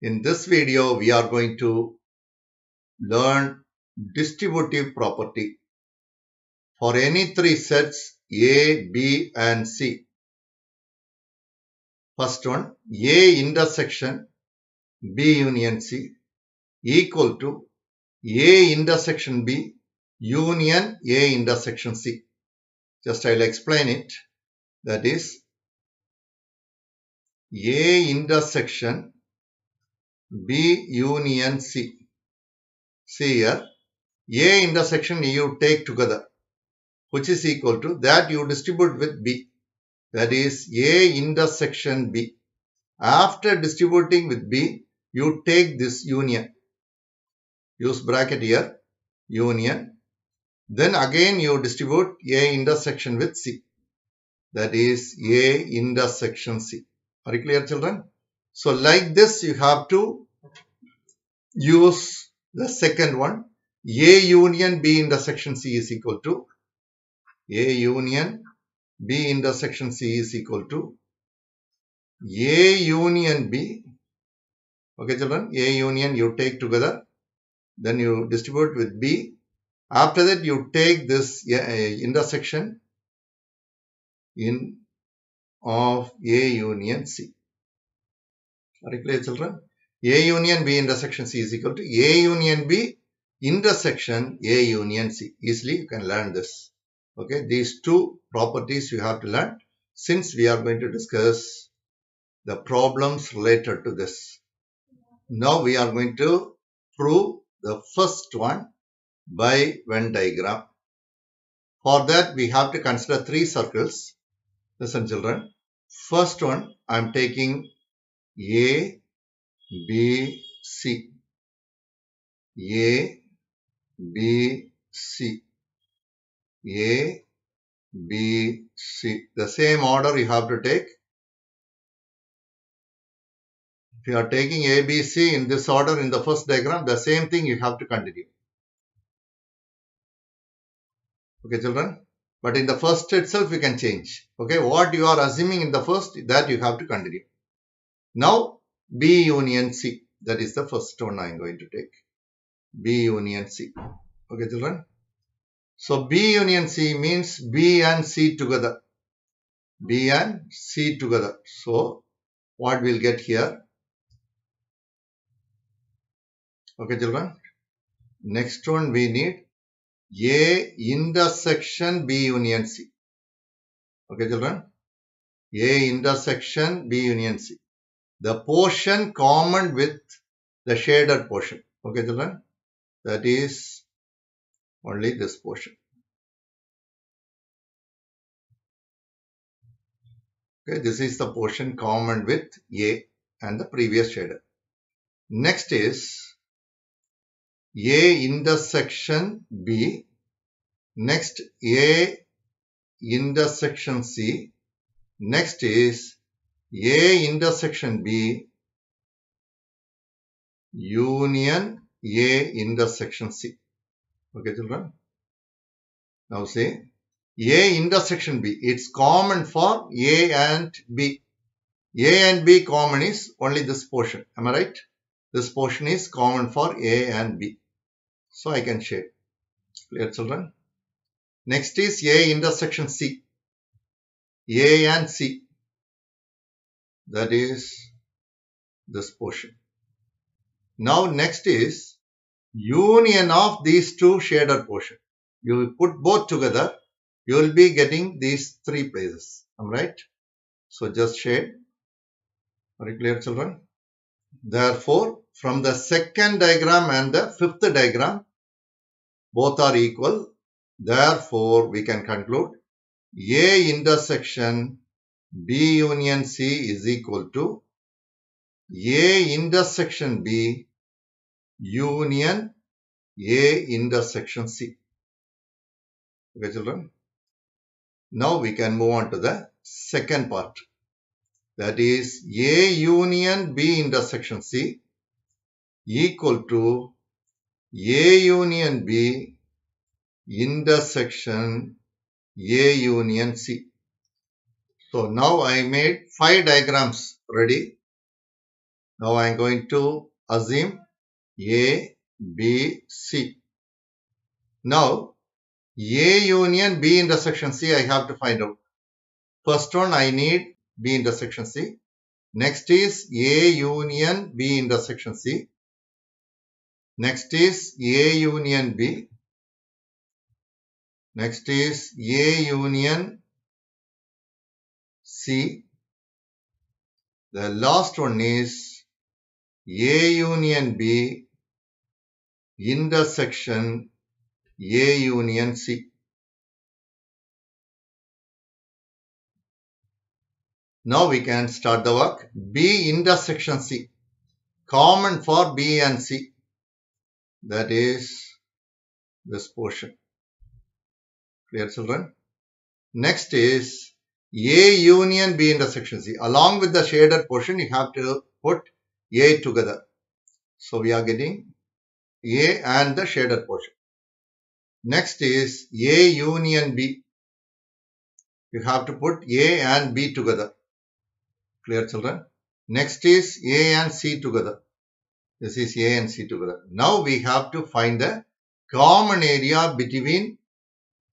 In this video, we are going to learn distributive property for any three sets A, B and C. First one, A intersection B union C equal to A intersection B union A intersection C. Just I'll explain it. That is A intersection B union C. See here, A intersection you take together, which is equal to that you distribute with B. That is A intersection B. After distributing with B, you take this union. Use bracket here, union. Then again you distribute A intersection with C. That is A intersection C. Are you clear, children? So like this you have to use the second one. A union B intersection C is equal to A union B intersection C is equal to A union B. Okay, children, A union you take together, then you distribute with B. After that, you take this intersection in of A union C. Are you clear, children? A union B intersection C is equal to A union B intersection A union C. Easily you can learn this. Okay, these two properties you have to learn since we are going to discuss the problems related to this. Now we are going to prove the first one by Venn diagram. For that we have to consider three circles. Listen, children. First one I am taking A, B, C. A, B, C. A, B, C. The same order you have to take. If you are taking A, B, C in this order in the first diagram, the same thing you have to continue. Okay, children? But in the first itself, you can change. Okay, what you are assuming in the first, that you have to continue. Now, B union C. That is the first one I am going to take. B union C. Okay, children? So, B union C means B and C together. B and C together. So, what we'll get here? Okay, children? Next one we need A intersection B union C. Okay, children? A intersection B union C. The portion common with the shaded portion. Okay, children? That is only this portion. Okay, this is the portion common with A and the previous shader. Next is A intersection B. Next A intersection C. Next is A intersection B union A intersection C. Okay, children? Now say A intersection B. It's common for A and B. A and B common is only this portion. Am I right? This portion is common for A and B. So I can shade. Clear, children? Next is A intersection C. A and C. That is this portion. Now next is union of these two shaded portion. You will put both together. You will be getting these three places. Am I right? So just shade. Are you clear, children? Therefore, from the second diagram and the fifth diagram, both are equal. Therefore, we can conclude A intersection B union C is equal to A intersection B union A intersection C. Okay, children? Now we can move on to the second part. That is A union B intersection C equal to A union B intersection A union C. So now I made 5 diagrams ready. Now I am going to assume A, B, C. Now A union B intersection C I have to find out. First one I need B intersection C. Next is A union B intersection C. Next is A union B. Next is A union C. The last one is A union B intersection A union C. Now we can start the work. B intersection C. Common for B and C. That is this portion. Clear, children? Next is A union B intersection C. Along with the shaded portion, you have to put A together. So we are getting A and the shaded portion. Next is A union B. You have to put A and B together. Clear, children? Next is A and C together. This is A and C together. Now we have to find the common area between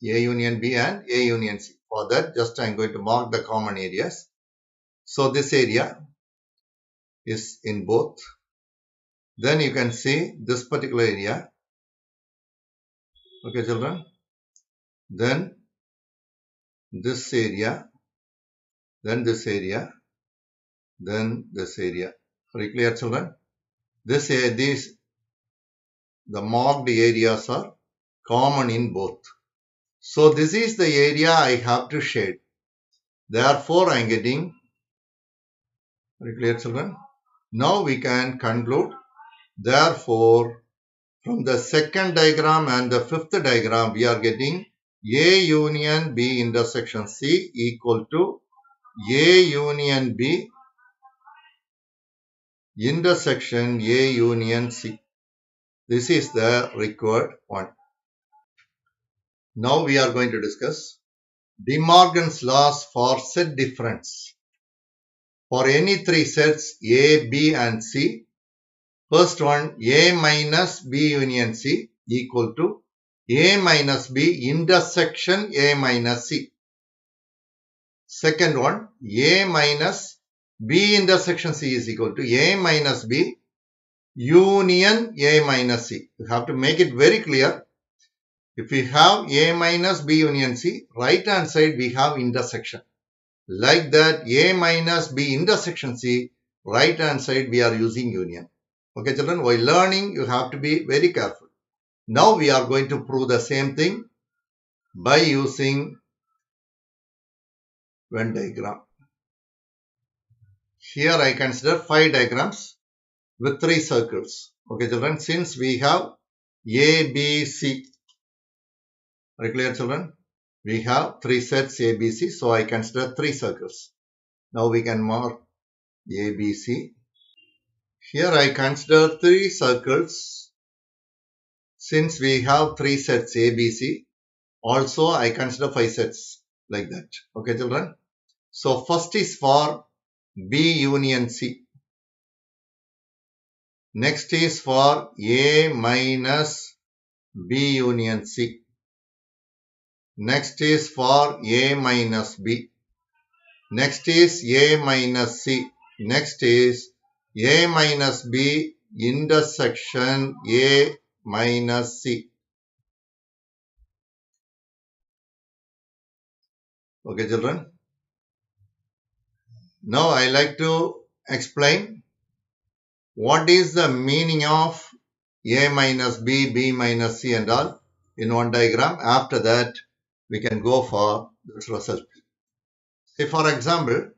A union B and A union C. For that, just I am going to mark the common areas. So this area is in both. Then you can see this particular area. Okay, children. Then this area. Then this area. Then this area. Are you clear, children? These the marked areas are common in both. So this is the area I have to shade. Therefore, I am getting. Are you clear, children? Now we can conclude. Therefore, from the second diagram and the fifth diagram, we are getting A union B intersection C equal to A union B intersection A union C. This is the required one. Now we are going to discuss De Morgan's laws for set difference. For any three sets A, B and C, first one A minus B union C equal to A minus B intersection A minus C. Second one A minus B intersection C is equal to A minus B union A minus C. You have to make it very clear. If we have A minus B union C, right hand side we have intersection. Like that, A minus B intersection C, right hand side we are using union. Okay, children, while learning, you have to be very careful. Now we are going to prove the same thing by using Venn diagram. Here I consider 5 diagrams with 3 circles. Okay, children, since we have A, B, C. Are you clear, children? We have 3 sets A, B, C, so I consider 3 circles. Now we can mark A, B, C. Here I consider 3 circles. Since we have 3 sets A, B, C, also I consider 5 sets like that. Okay, children? So first is for B union C. Next is for A minus B union C. Next is for A minus B. Next is A minus C. Next is A minus B intersection A minus C. Okay, children. Now I like to explain what is the meaning of A minus B, B minus C and all in one diagram. After that, we can go for this result. Say for example,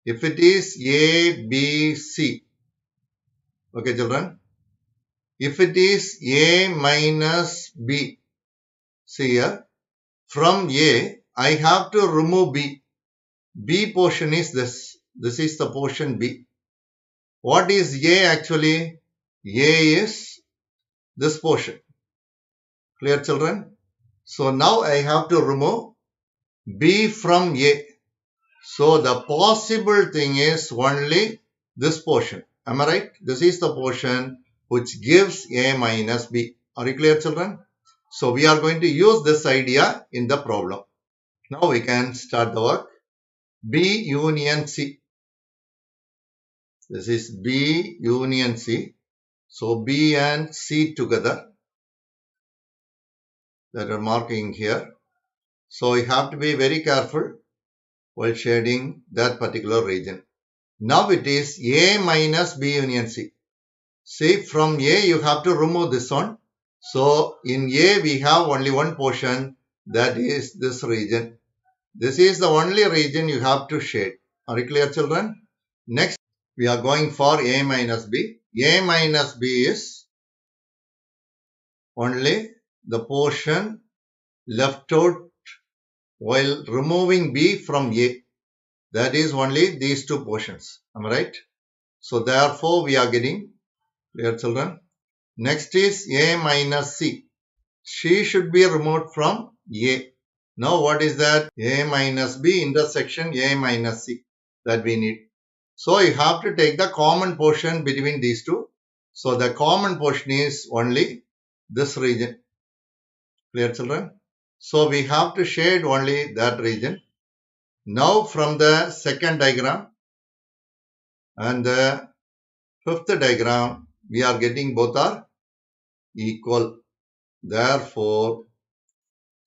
if it is A, B, C. Okay, children. If it is A minus B, see here, from A, I have to remove B. B portion is this. This is the portion B. What is A actually? A is this portion. Clear, children? So now I have to remove B from A. So the possible thing is only this portion. Am I right? This is the portion which gives A minus B. Are you clear, children? So we are going to use this idea in the problem. Now we can start the work. B union C. This is B union C. So B and C together. That are marking here. So you have to be very careful while shading that particular region. Now it is A minus B union C. See, from A you have to remove this one. So in A we have only one portion, that is this region. This is the only region you have to shade. Are you clear, children? Next we are going for A minus B. A minus B is only the portion left out while removing B from A. That is only these two portions. Am I right? So therefore we are getting, clear, children? Next is A minus C. C should be removed from A. Now what is that? A minus B intersection A minus C that we need. So you have to take the common portion between these two. So the common portion is only this region. Clear, children? So we have to shade only that region. Now from the second diagram and the fifth diagram, we are getting both are equal. Therefore,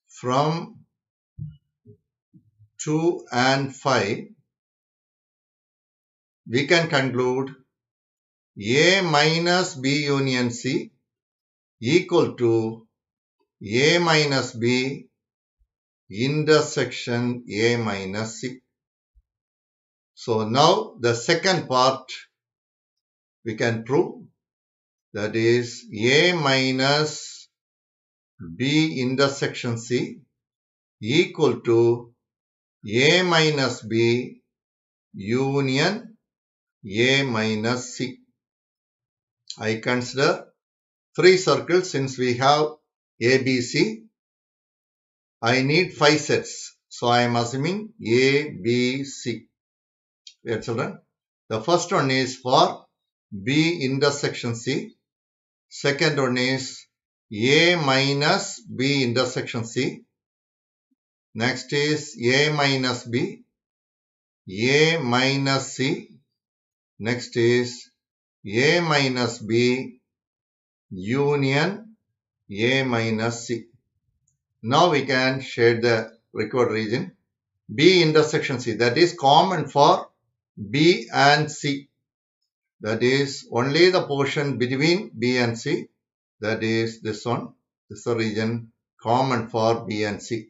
from 2 and 5, we can conclude A minus B union C equal to A minus B intersection A minus C. So now the second part we can prove, that is A minus B intersection C equal to A minus B union A minus C. I consider 3 circles since we have ABC. I need 5 sets. So I am assuming A, B, C. Clear, children? The first one is for B intersection C. Second one is A minus B intersection C. Next is A minus B, A minus C. Next is A minus B union A minus C. Now we can shade the required region. B intersection C, that is common for B and C. That is only the portion between B and C. That is this one. This is the region common for B and C.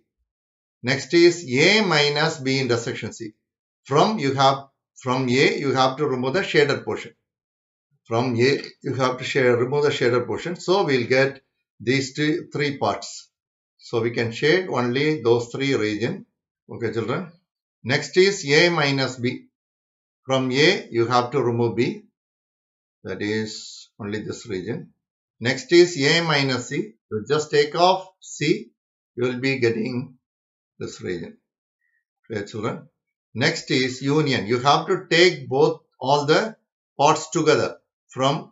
Next is A minus B intersection C. From A, you have to remove the shaded portion. From A, you have to remove the shaded portion. So we'll get these three parts. So we can shade only those 3 regions. Okay, children. Next is A minus B. From A, you have to remove B. That is only this region. Next is A minus C. You just take off C. You will be getting this region. Okay, children. Next is union. You have to take all the parts together from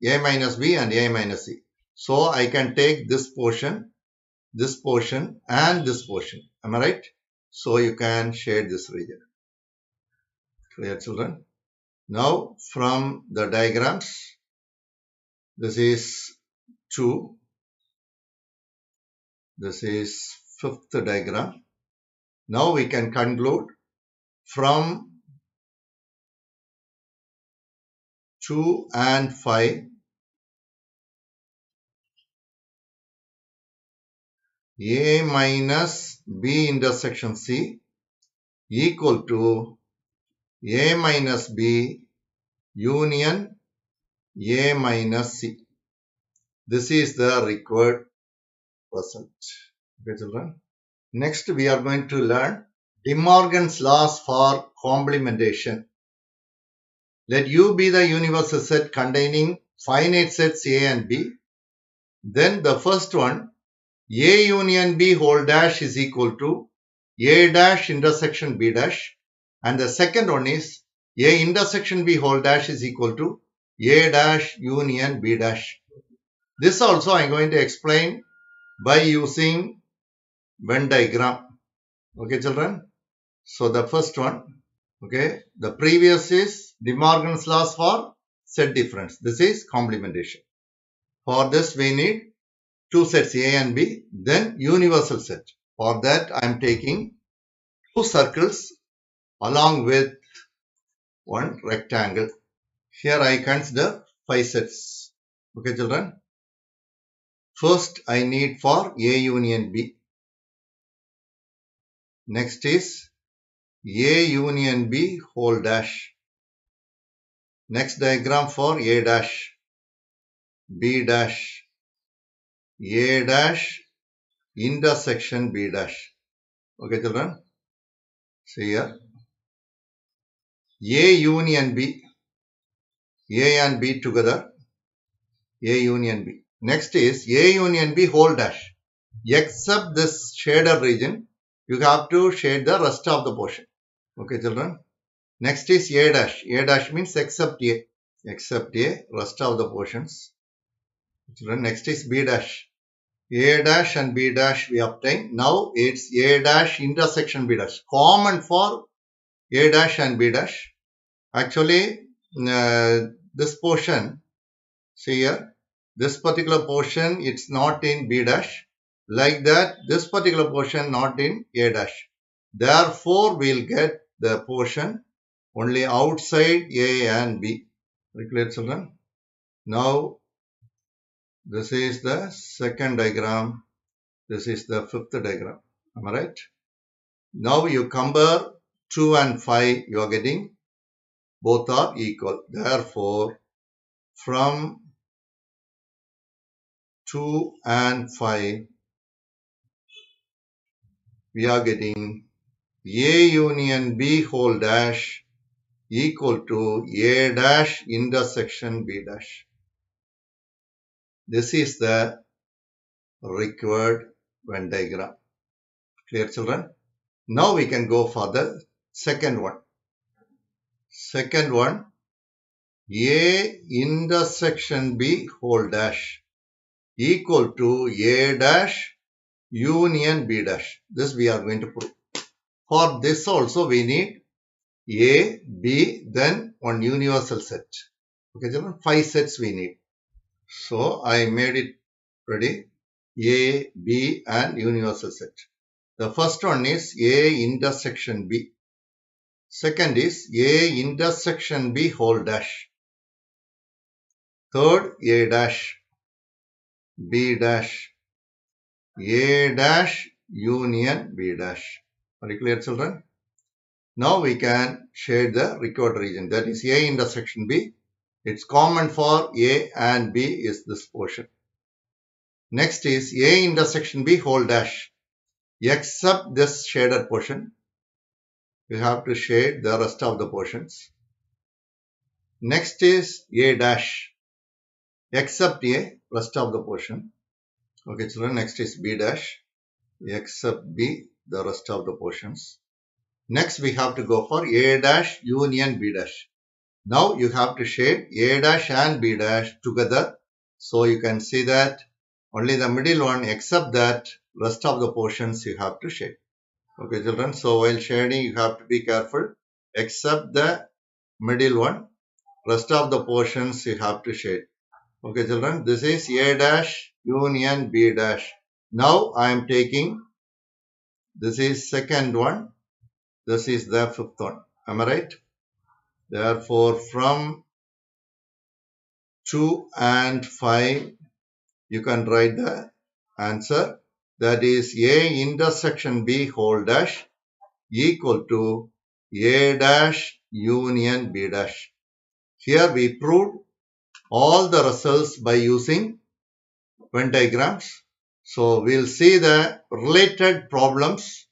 A minus B and A minus C. So I can take this portion and this portion. Am I right? So you can shade this region. Clear, children? Now from the diagrams, this is 2. This is 5th diagram. Now we can conclude from 2 and 5, A minus B intersection C equal to A minus B union A minus C. This is the required result. Okay, children. Next, we are going to learn De Morgan's laws for complementation. Let U be the universal set containing finite sets A and B. Then the first one, A union B whole dash is equal to A dash intersection B dash. And the second one is A intersection B whole dash is equal to A dash union B dash. This also I am going to explain by using Venn diagram. Okay, children. So the first one, okay, the previous is De Morgan's laws for set difference. This is complementation. For this we need two sets A and B, then universal set. For that I am taking two circles along with one rectangle. Here I consider 5 sets. Okay, children. First I need for A union B. Next is A union B whole dash. Next diagram for A dash, B dash, A dash, intersection B dash. Okay, children. See here. A union B, A and B together, A union B. Next is A union B whole dash. Except this shaded region, you have to shade the rest of the portion. Okay, children. Next is A dash. A dash means except A. Except A, rest of the portions. Children, next is B dash. A dash and B dash we obtain. Now it's A dash intersection B dash. Common for A dash and B dash. Actually, this portion, see here, this particular portion, it's not in B dash. Like that, this particular portion not in A dash. Therefore, we'll get the portion only outside A and B. Very clear, children? Now, this is the second diagram. This is the fifth diagram. Am I right? Now, you compare 2 and 5, you are getting both are equal. Therefore, from 2 and 5, we are getting A union B whole dash equal to A dash intersection B dash. This is the required Venn diagram. Clear, children? Now we can go for the second one. Second one, A intersection B whole dash equal to A dash union B dash. This we are going to prove. For this also we need A, B, then one universal set. Okay, children, 5 sets we need. So I made it ready. A, B and universal set. The first one is A intersection B. Second is A intersection B whole dash. Third, A dash, B dash, A dash union B dash. Are you clear, children? Now we can shade the required region. That is A intersection B. It's common for A and B is this portion. Next is A intersection B whole dash. Except this shaded portion, we have to shade the rest of the portions. Next is A dash. Except A, rest of the portion. Okay, children, next is B dash. Except B, the rest of the portions. Next, we have to go for A dash union B dash. Now, you have to shade A dash and B dash together. So, you can see that only the middle one, except that rest of the portions you have to shade. Okay, children. So, while shading, you have to be careful. Except the middle one, rest of the portions you have to shade. Okay, children. This is A dash union B dash. Now, I am taking, this is second one. This is the fifth one. Am I right? Therefore, from 2 and 5, you can write the answer. That is A intersection B whole dash equal to A dash union B dash. Here we proved all the results by using Venn diagrams. So, we'll see the related problems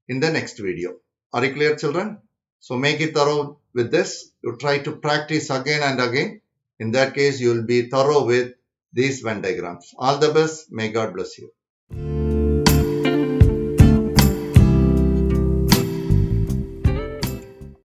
in the next video. Are you clear, children? So, make it thorough with this. You try to practice again and again. In that case, you will be thorough with these Venn diagrams. All the best. May God bless you.